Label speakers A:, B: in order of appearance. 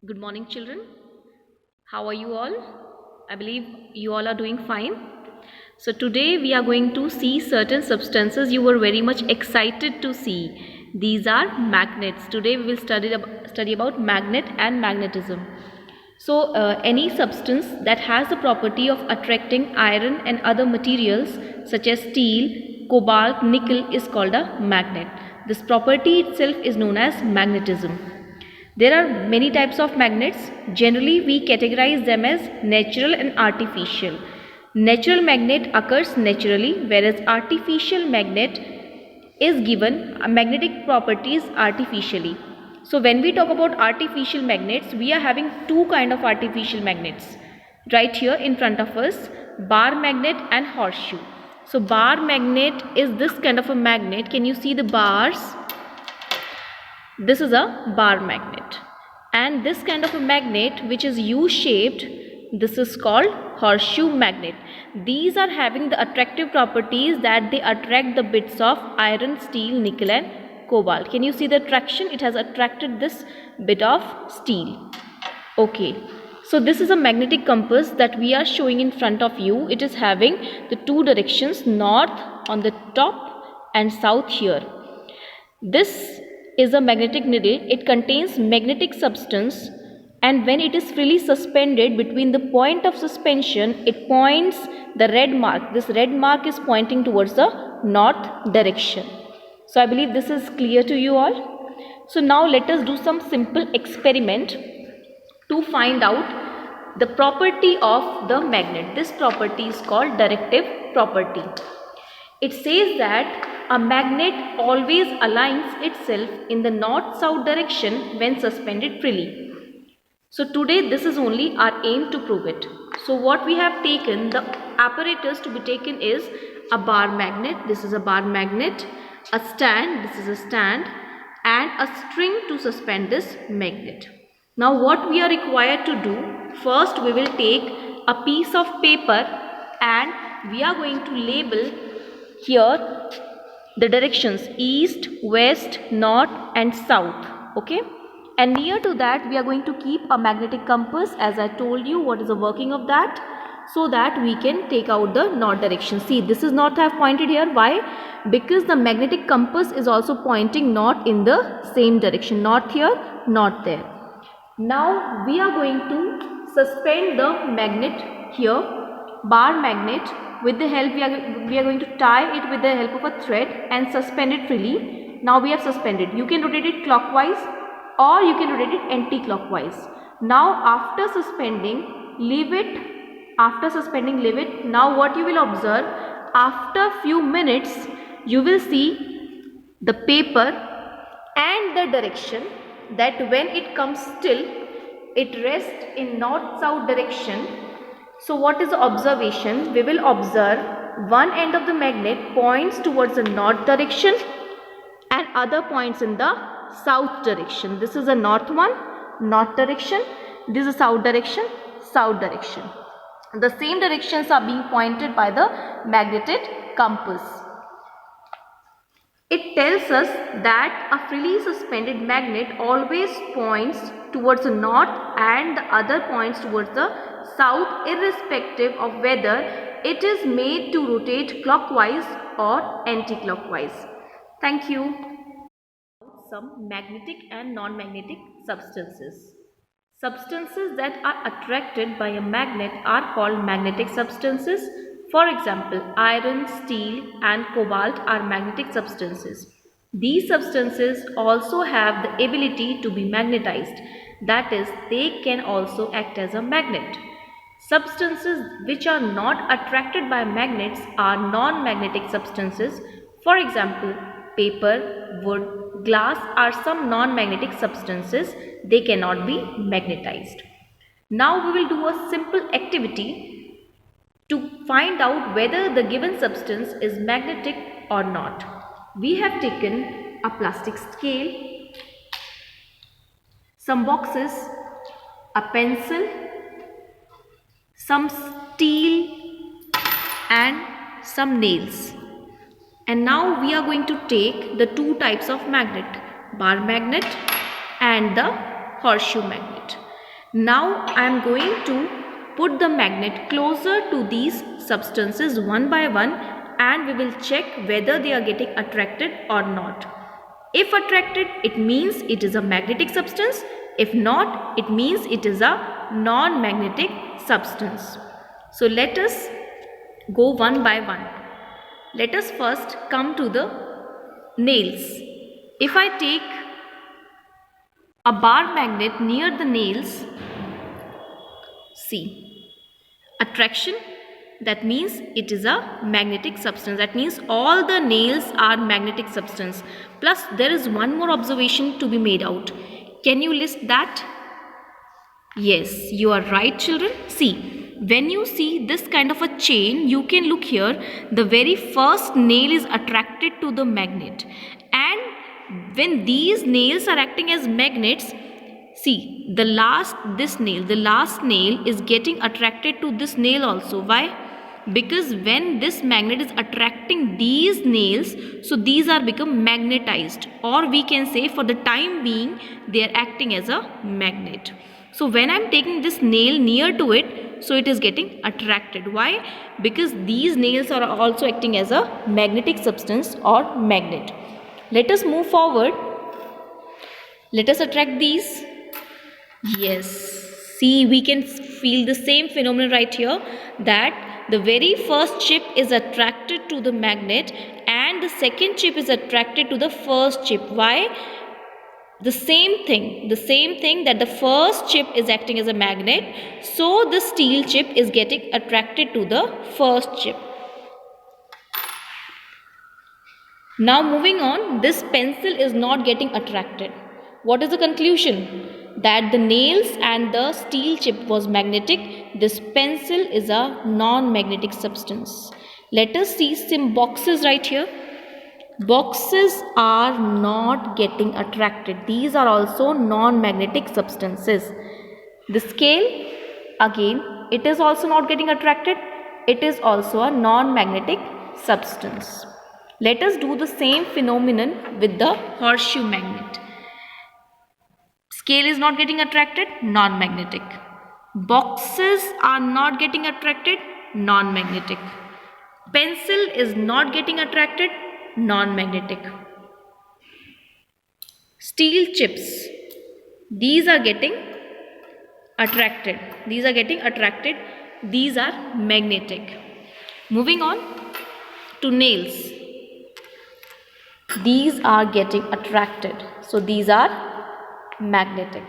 A: Good morning, children. How are you all? I believe you all are doing fine. So today we are going to see certain substances you were very much excited to see. These are magnets. Today we will study about magnet and magnetism. So any substance that has the property of attracting iron and other materials such as steel, cobalt, nickel is called a magnet. This property itself is known as magnetism. There are many types of magnets. Generally, we categorize them as natural and artificial. Natural magnet occurs naturally, whereas artificial magnet is given magnetic properties artificially. So when we talk about artificial magnets, we are having two kind of artificial magnets. Right here in front of us, bar magnet and horseshoe. So bar magnet is this kind of a magnet. Can you see the bars? This is a bar magnet, and this kind of a magnet which is U-shaped, this is called horseshoe magnet. These are having the attractive properties that they attract the bits of iron, steel, nickel and cobalt. Can you see the attraction? It has attracted this bit of steel. Okay, so this is a magnetic compass that we are showing in front of you. It is having the two directions, north on the top and south here. This is a magnetic needle. It contains magnetic substance, and when it is freely suspended, between the point of suspension it points the red mark. This red mark is pointing towards the north direction. So I believe this is clear to you all. So now let us do some simple experiment to find out the property of the magnet. This property is called directive property. It says that a magnet always aligns itself in the north-south direction when suspended freely. So today this is only our aim to prove it. So what we have taken, the apparatus to be taken is a bar magnet. This is a bar magnet, a stand, this is a stand, and a string to suspend this magnet. Now what we are required to do, first we will take a piece of paper and we are going to label here the directions east, west, north and south. Okay, and near to that we are going to keep a magnetic compass, as I told you what is the working of that, so that we can take out the north direction. See, this is north I have pointed here. Why? Because the magnetic compass is also pointing north in the same direction, north here, north there. Now we are going to suspend the magnet here, bar magnet. With the help, we are going to tie it with the help of a thread and suspend it freely. Now we have suspended. You can rotate it clockwise or you can rotate it anti-clockwise. Now after suspending, leave it. After suspending, leave it. Now what you will observe, after few minutes, you will see the paper and the direction, that when it comes still, it rests in north-south direction. So what is the observation? We will observe one end of the magnet points towards the north direction and other points in the south direction. This is a north one, north direction. This is south direction, south direction. The same directions are being pointed by the magnetic compass. It tells us that a freely suspended magnet always points towards the north and the other points towards the south, irrespective of whether it is made to rotate clockwise or anti-clockwise. Thank you. Some magnetic and non-magnetic substances. Substances that are attracted by a magnet are called magnetic substances. For example, iron, steel and cobalt are magnetic substances. These substances also have the ability to be magnetized. That is, they can also act as a magnet. Substances which are not attracted by magnets are non-magnetic substances. For example, paper, wood, glass are some non-magnetic substances. They cannot be magnetized. Now we will do a simple activity to find out whether the given substance is magnetic or not. We have taken a plastic scale, some boxes, a pencil, some steel and some nails. And now we are going to take the two types of magnet, bar magnet and the horseshoe magnet. Now I am going to put the magnet closer to these substances one by one, and we will check whether they are getting attracted or not. If attracted, it means it is a magnetic substance. If not, it means it is a non-magnetic substance. So let us go one by one. Let us first come to the nails. If I take a bar magnet near the nails, see, attraction, that means it is a magnetic substance. That means all the nails are magnetic substance. Plus there is one more observation to be made out. Can you list that? Yes, you are right, children. See, when you see this kind of a chain, you can look here. The very first nail is attracted to the magnet, and when these nails are acting as magnets, see, the last nail is getting attracted to this nail also. Why? Because when this magnet is attracting these nails, so these are become magnetized, or we can say for the time being they are acting as a magnet. So when I am taking this nail near to it, so it is getting attracted. Why? Because these nails are also acting as a magnetic substance or magnet. Let us move forward. Let us attract these. Yes, see, we can feel the same phenomenon right here, that the very first chip is attracted to the magnet and the second chip is attracted to the first chip. Why? The same thing that the first chip is acting as a magnet, so the steel chip is getting attracted to the first chip. Now moving on, this pencil is not getting attracted. What is the conclusion? That the nails and the steel chip was magnetic. This pencil is a non-magnetic substance. Let us see some boxes right here. Boxes are not getting attracted. These are also non-magnetic substances. The scale, again, it is also not getting attracted. It is also a non-magnetic substance. Let us do the same phenomenon with the horseshoe magnet. Scale is not getting attracted, non-magnetic. Boxes are not getting attracted, non-magnetic. Pencil is not getting attracted, non-magnetic. Steel chips, these are getting attracted. These are magnetic. Moving on to nails. These are getting attracted. So these are magnetic.